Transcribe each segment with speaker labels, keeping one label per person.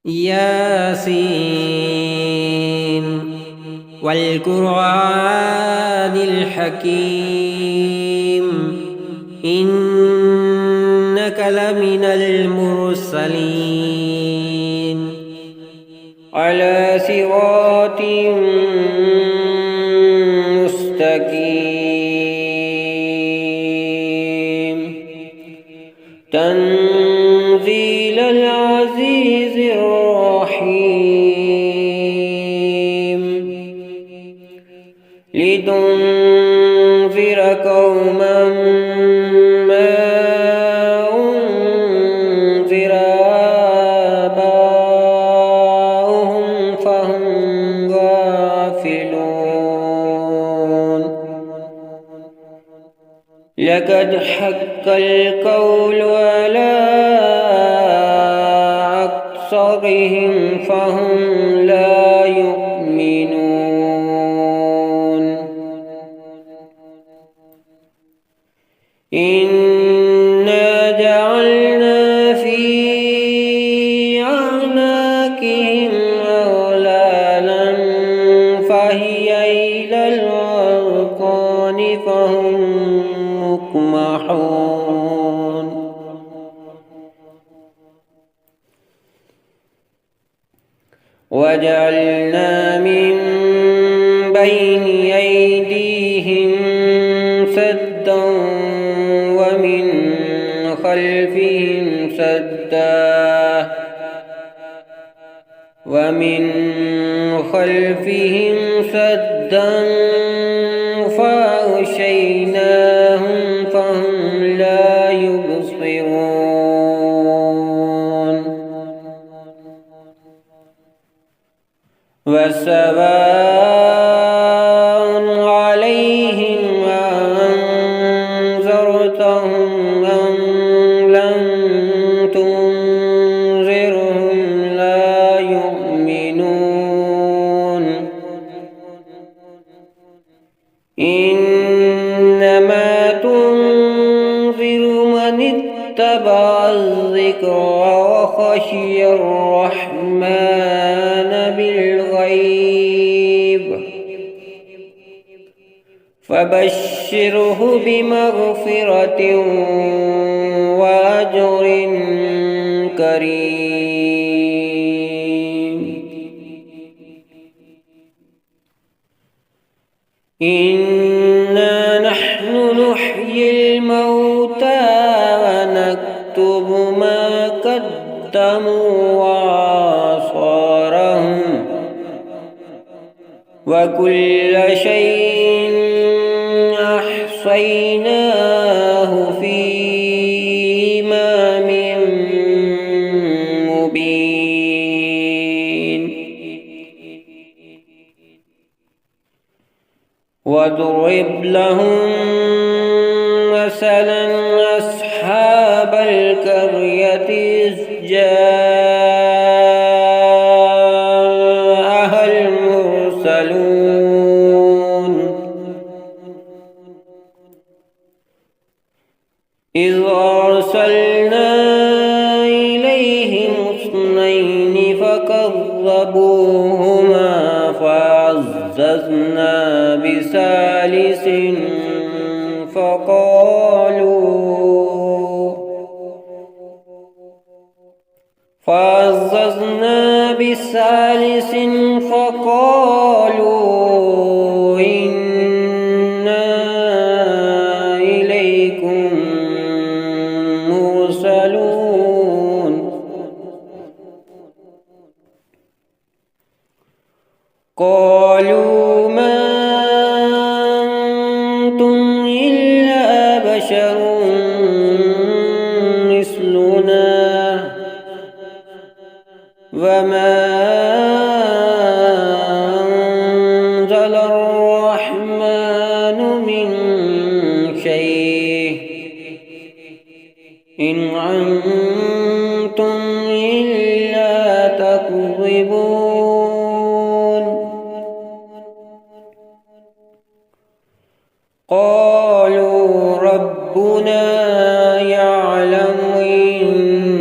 Speaker 1: ياسين والقرآن الحكيم إنك لمن المرسلين على صراط مستقيم تنزيل العزيز الرحيم لتنذر قوما ما أنذر آباؤهم فهم غافلون لقد حق القول على أكثرهم فهم لا يؤمنون إنا جعلنا في أعناقهم أغلالا فهي إلى الأذقان فهم مقمحون وجعلنا من بين أيديهم سدا ومن خلفهم سدا فأغشيناهم فهم لا يبصرون وسواء عليهم أنذرتهم أم لم تنذرهم لا يؤمنون إنما تنذر من اتبع الذكر وخشي الرحمن بالغيب فبشره بمغفرة وأجر كريم إنا نحن نحيي الموتى ونكتب ما قدموا وآثارهم وكل شيء أحصيناه في إمام مبين واضرب لهم مثلا أصحاب القرية إذ جاءها المرسلون إذ أرسلنا إليهم اثنين فكذبوهما فعززنا بثالث فقالوا إنا إليكم مرسلون قالوا ما أنتم إلا بشر مثلنا وما أنزل الرحمن من شيء إن أنتم إلا تكذبون قالوا ربنا يعلم إنا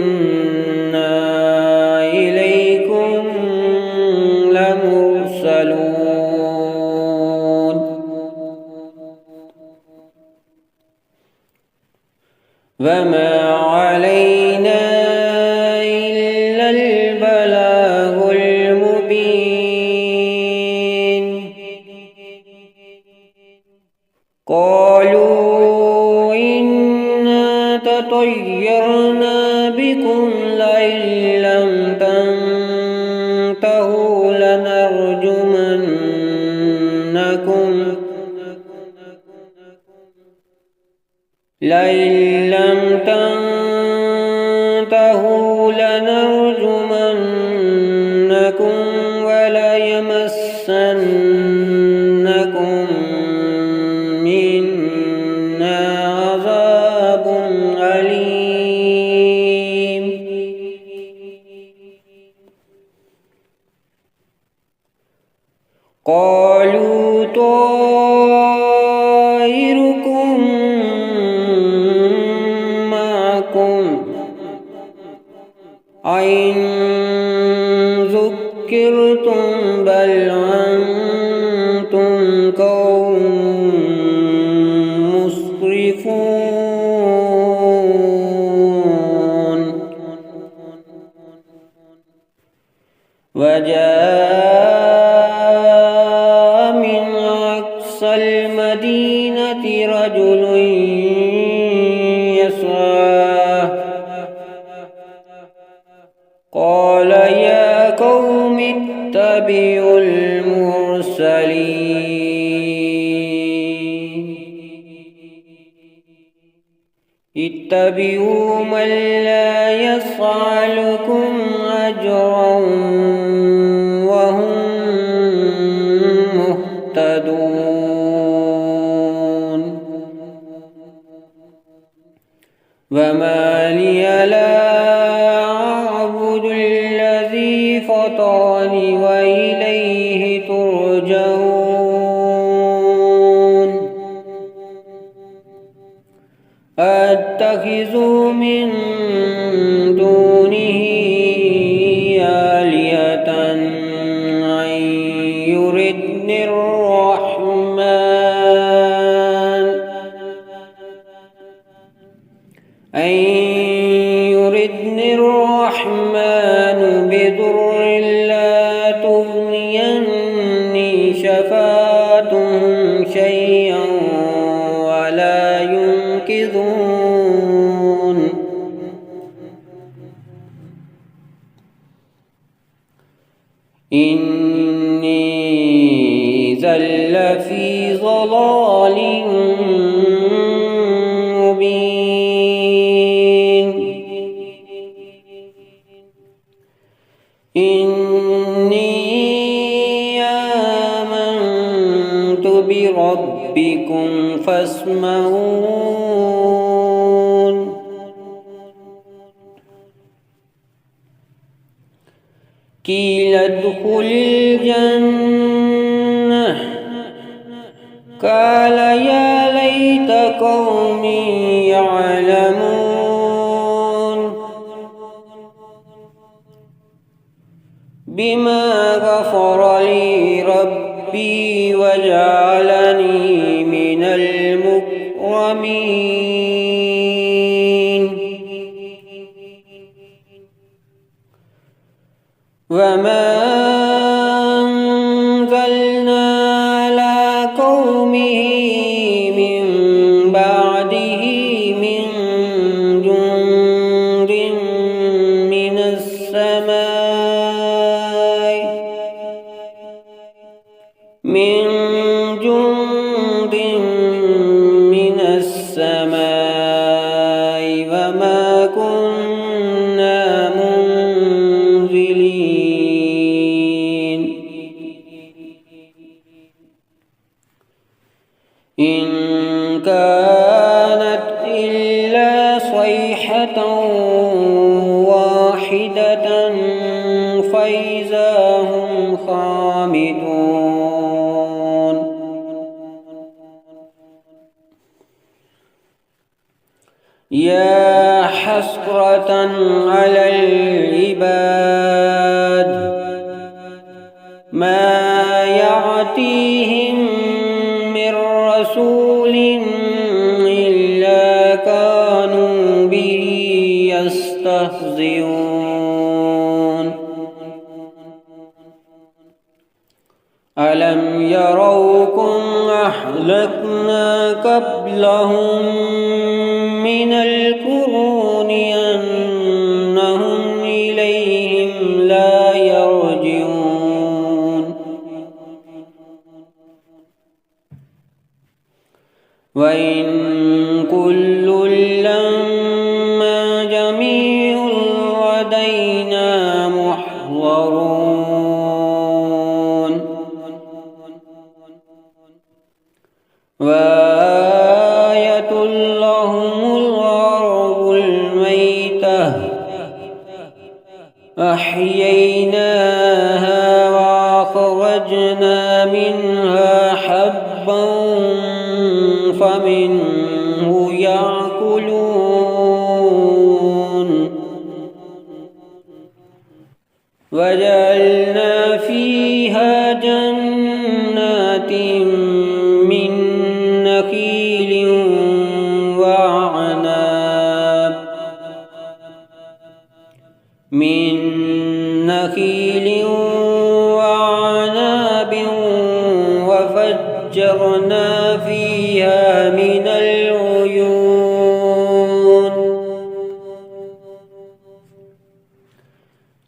Speaker 1: إليكم وليبلونكم وليمسنكم منا عذاب أليم. قالوا طائركم معكم أئن ذكرتم بل أنتم قوم مسرفون. وجاء من أقصى المدينة رجل يسعى قال يا قوم اتبعوا المرسلين اتبعوا من لا يسألكم أجرا وهم مهتدون. وما لي لا أعبد الذي فطرني وإليه ترجعون. أتخذ من دونه آلهة أن يردني الرحمن بضر لا تغني عني شفاعتهم شيئا ولا ينقذون. إني إذا لفي ضلال مبين. إني آمنت بربكم فاسمعون. قيل ادخل الجنة قال يا ليت قومي يعلمون بما غفر لي ربي وجعلني من المكرمين. وما أنزلنا على قومه من بعده من جند من السماء وما كنا منزلين. إن كانت إلا صيحة واحدة فإذا هم خامدون. يا حسرة على العباد ما يأتيهم من رسول إلا كانوا به يستهزئون. ألم يروكم أهلكنا قبلهم من القرون أنهم إليهم لا يرجعون. وإن كل لما جميع لدينا يحضرون وآية لهم الأرض الميتة أحييناها وأخرجنا منها حبا فمنه يأكلون وجعلنا فيها جنات من نخيل وعناب وفجرنا فيها من العيون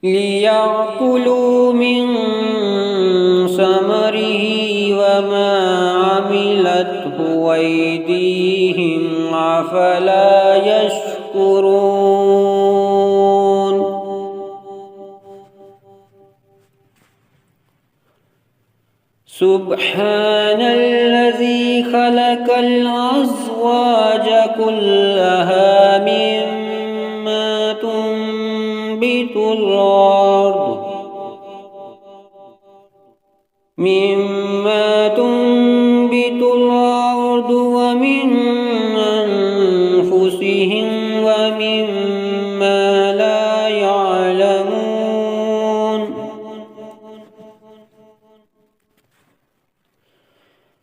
Speaker 1: ليأكلوا من ثمره وما عملته أيديهم أفلا يشكرون سبحان الذي خلق الأزواج كلها مما تنبت الأرض ومن أنفسهم ومما لا يعلمون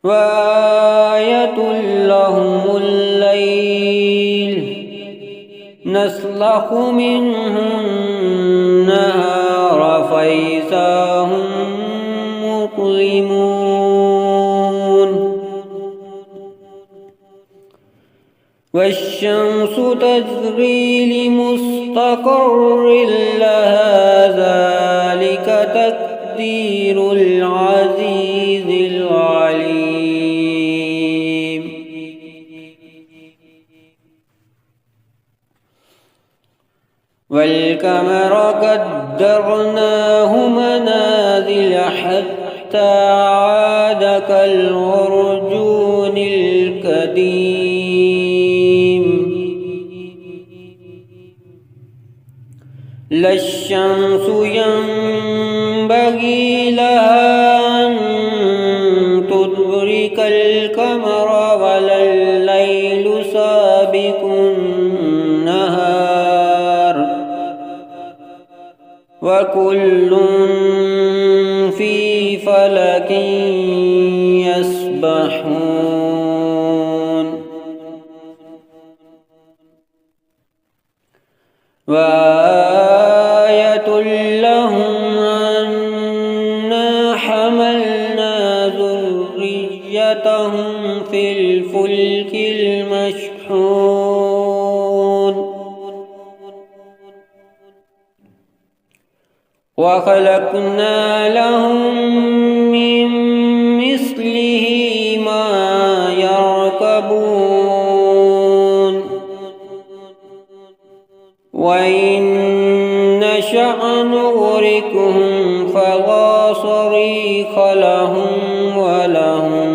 Speaker 1: وآية لهم الليل نسلخ منه النهار فإذا هم مظلمون والشمس تجري لمستقر لها ذلك تقدير العزيز العليم والقمر قدرناه منازل حتى عاد كالعرجون القديم لا الشمس ينبغي لها أن تدرك القمر ولا الليل سابق النهار وكل في فلك يسبحون وآية لهم أنا حملنا ذريتهم في الفلك المشحون وخلقنا لهم من مثله ما يركبون وإن نشأ نغرقهم فلا صريخ لهم ولهم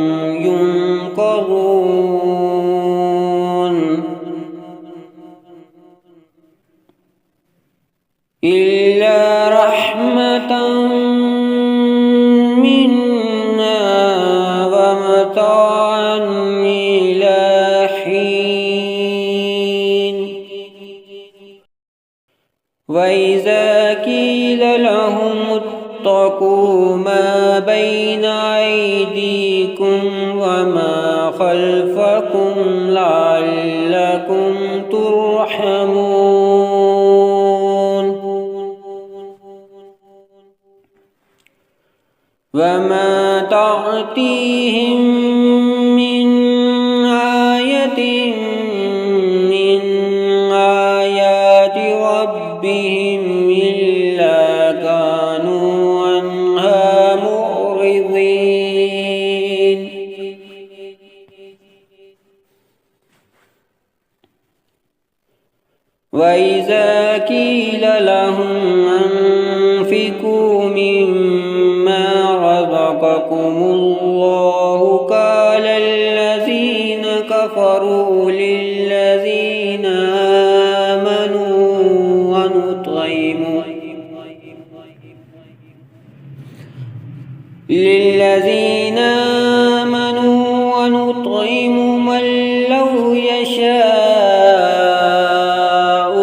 Speaker 1: ينقذون إلا رحمة منا ومتاعا إلى حين وإذا قيل لهم اتقوا ما بين أيديكم وما خلفكم لعلكم ترحمون وما تأتيهم من آية من آيات ربهم إلا كانوا عنها معرضين وإذا قيل لهم أنفقوا مما رزقكم الله قال الذين كفروا للذين آمنوا ونطعم من لو يشاء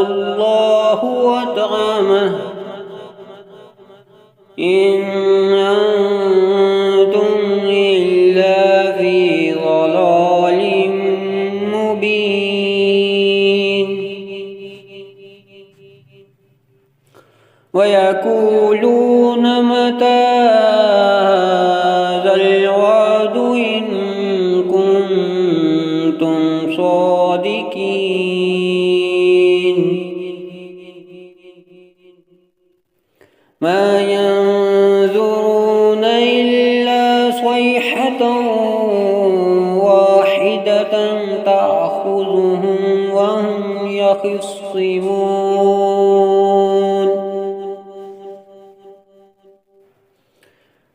Speaker 1: الله أطعمه إن أنتم إلا في ضلال مبين ويقولون متى هذا الوعد إن كنتم صادقين ما ينظرون إلا صيحة واحدة تأخذهم وهم يخصمون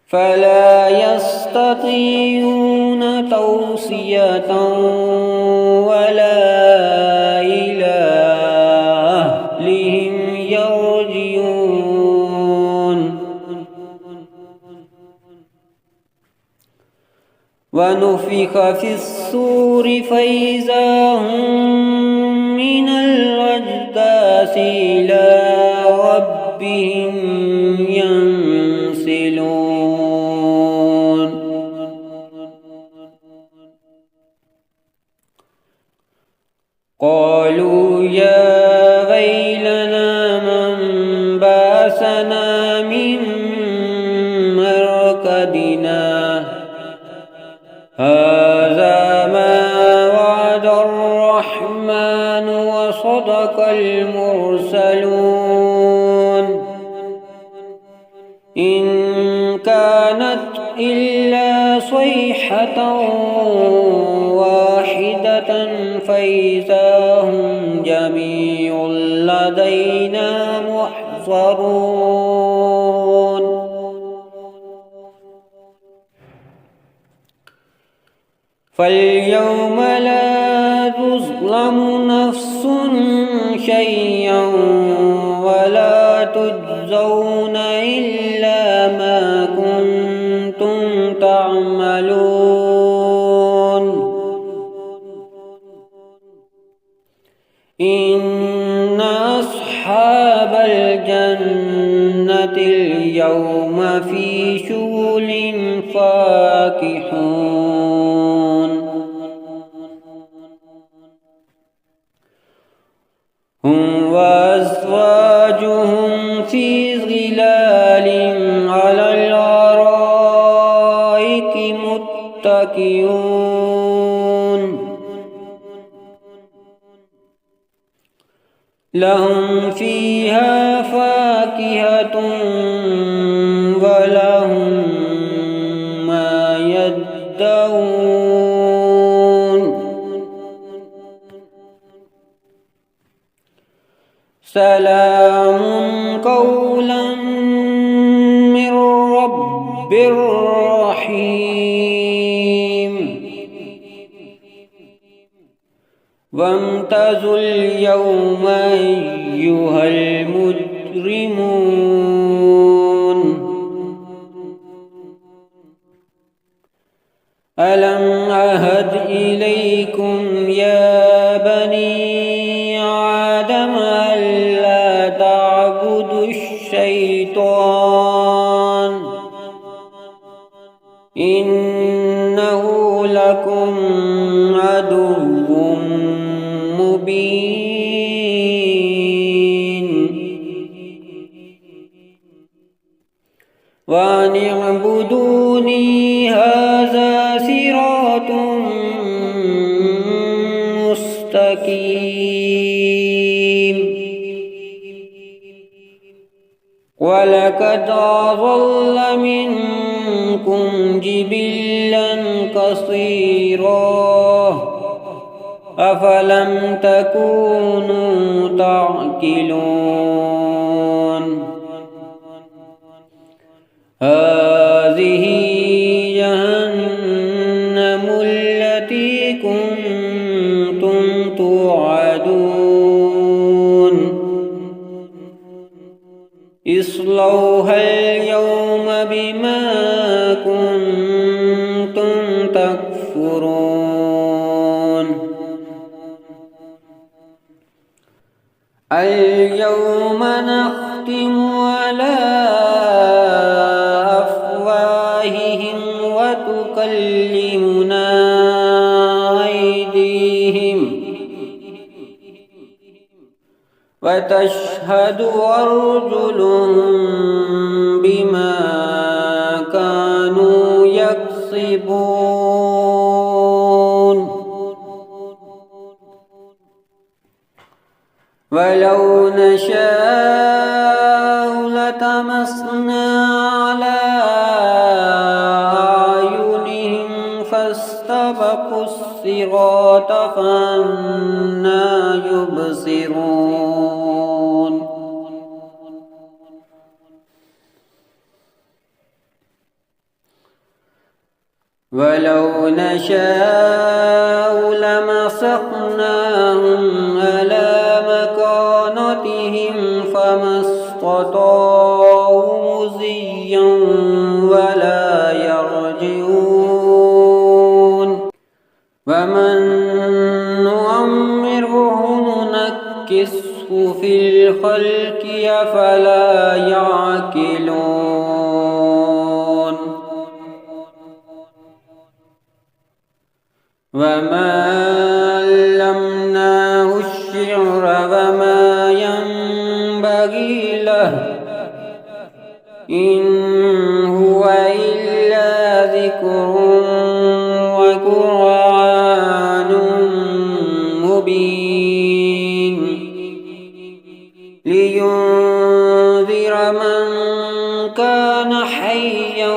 Speaker 1: فلا يستطيعون توصية ولا إلى أهلهم يرجعون ونفخ في الصور فإذا هم من الأجداث إلى ربهم ينسلون قالوا يا ويلنا من بعثنا من مرقدنا هذا ما وعد الرحمن وصدق المرسلون إن كانت إلا صيحة واحدة فإذا هم جميع لدينا محضرون فاليوم لا تظلم نفس شيئا ولا تجزون إلا ما كنتم تعملون إن أصحاب الجنة اليوم في شغل فاكهون هم وأزواجهم في ظلال على الأرائك متكئون لهم فيها فاكهة ولهم ما يدعون سلام قولا من رب رحيم وامتازوا اليوم أيها المجرمون ألم أعهد إليكم يا بني آدم ألا تعبدوا الشيطان إنه لكم عدو مبين وأن اعبدوني هذا صراط مستقيم ولقد أضل منكم جبلا كثيرا أفلم تكونوا تعقلون هذه جهنم التي كنتم توعدون اصلوها اليوم بما كنتم تكفرون اليوم نختم على أفواههم وتكلمنا أيديهم وتشهد أرجلهم بما كانوا يكسبون ولو نشاء لطمسنا على أعينهم فاستبقوا الصراط فأنى يبصرون ولو نشاء لمسخناهم على مكانتهم فما استطاعوا مضيا ولا يرجعون ومن نعمره ننكسه في الخلق أفلا يعقلون وما علمناه الشعر وما ينبغي له إن هو إلا ذكر وقرآن مبين لينذر من كان حيا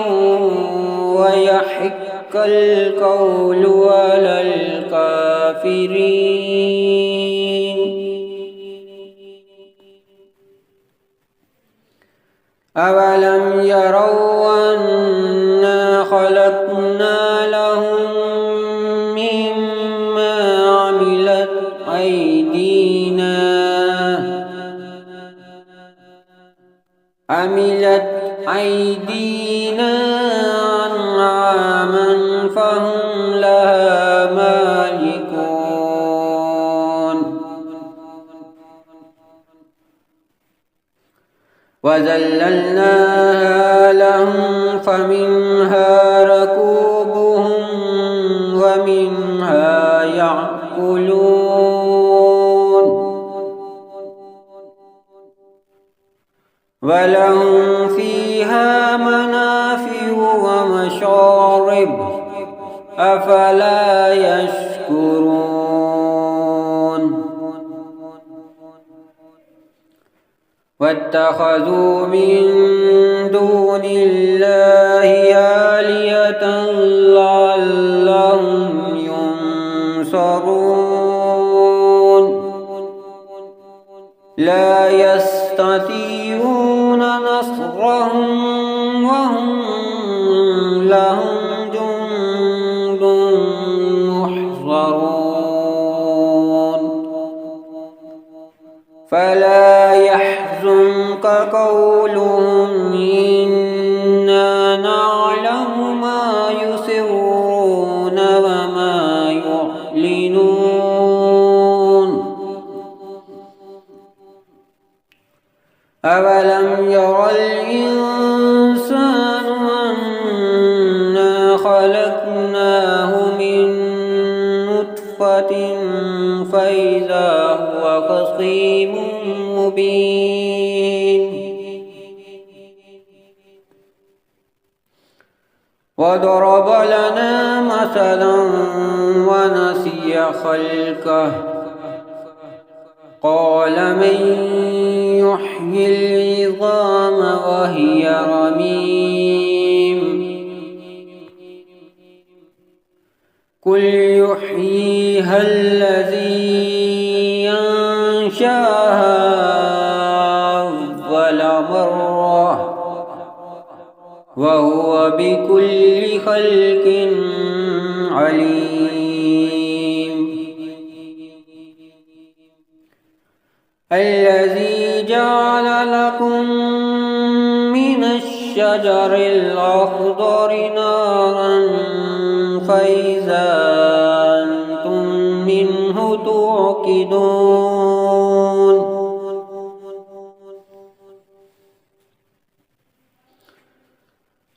Speaker 1: ويحق القول على الكافرين أولم يروا أنا خلقنا لهم مما عملت أيدينا أنعاما فهم لها مالكون وذللناها لهم فمنها ركوبهم ومنها يأكلون ولهم فيها منافع ومشارب أفلا يشكرون واتخذوا من دون الله آلهة لعلهم ينصرون لا يستطيعون نصرهم وهم لهم جند محضرون فلا يحزنك قولهم إنا نعلم ما يسرون وما يعلنون أولم ير الإنسان أنا خلقناه من نطفة فإذا هو خصيم مبين وضرب لنا مثلا ونسي خلقه قال من يحيي العظام وهي رميم قل يحييها الذي أنشأها أول مرة وهو بكل خلق عليم. الذي جعل لكم من الشجر الأخضر نارا فإذا أنتم منه توقدون.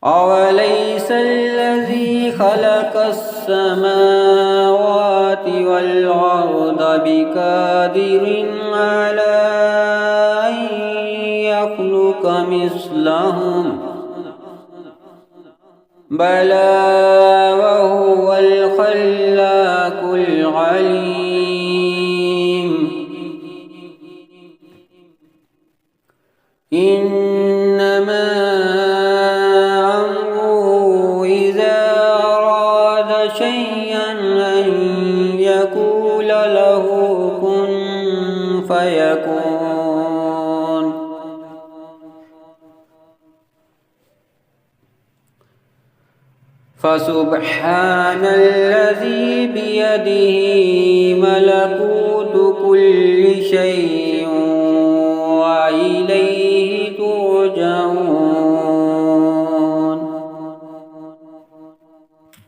Speaker 1: أوليس الذي خلق السماوات والأرض بقادر على أن يخلق مثلهم؟ بلى وهو الخلاق العليم. إنما أمره إذا أراد شيئا أن يقول له كن فيكون. فسبحان الذي بيده ملكوت كل شيء